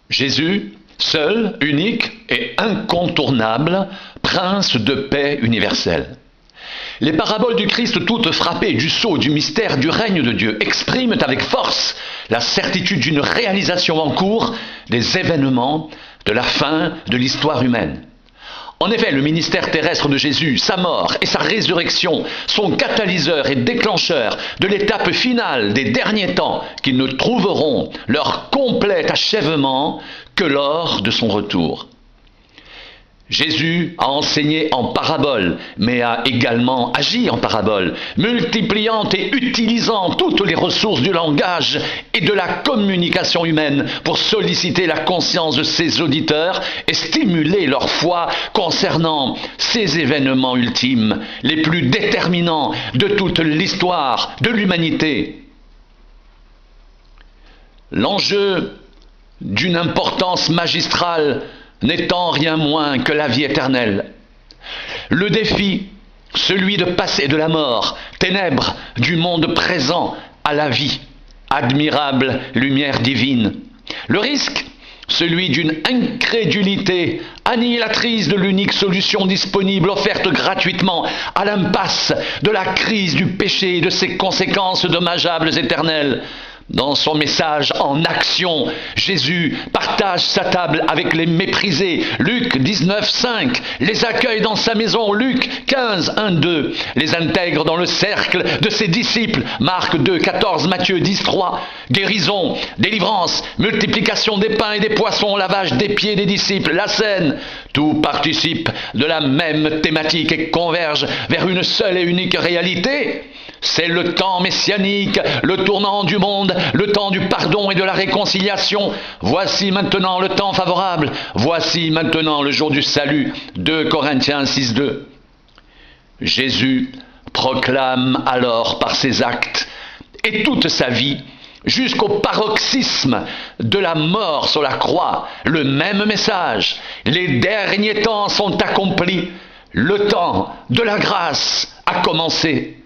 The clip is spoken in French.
Jésus, seul, unique et incontournable, prince de paix universelle. Les paraboles du Christ, toutes frappées du sceau du mystère du règne de Dieu, expriment avec force la certitude d'une réalisation en cours des événements de la fin de l'histoire humaine. En effet, le ministère terrestre de Jésus, sa mort et sa résurrection sont catalyseurs et déclencheurs de l'étape finale des derniers temps qui ne trouveront leur complet achèvement que lors de son retour. Jésus a enseigné en parabole, mais a également agi en parabole, multipliant et utilisant toutes les ressources du langage et de la communication humaine pour solliciter la conscience de ses auditeurs et stimuler leur foi concernant ces événements ultimes, les plus déterminants de toute l'histoire de l'humanité. L'enjeu d'une importance magistrale n'étant rien moins que la vie éternelle. Le défi, celui de passer de la mort, ténèbres du monde présent à la vie, admirable lumière divine. Le risque, celui d'une incrédulité annihilatrice de l'unique solution disponible offerte gratuitement à l'impasse de la crise du péché et de ses conséquences dommageables éternelles. Dans son message en action, Jésus partage sa table avec les méprisés. Luc 19, 5. Les accueille dans sa maison. Luc 15, 1, 2. Les intègre dans le cercle de ses disciples. Marc 2, 14. Matthieu 10, 3. Guérison, délivrance, multiplication des pains et des poissons, lavage des pieds des disciples, la scène. Tout participe de la même thématique et converge vers une seule et unique réalité. C'est le temps messianique, le tournant du monde, le temps du pardon et de la réconciliation. Voici maintenant le temps favorable. Voici maintenant le jour du salut. 2 Corinthiens 6, 2. Jésus proclame alors par ses actes et toute sa vie, jusqu'au paroxysme de la mort sur la croix, le même message. Les derniers temps sont accomplis. Le temps de la grâce a commencé.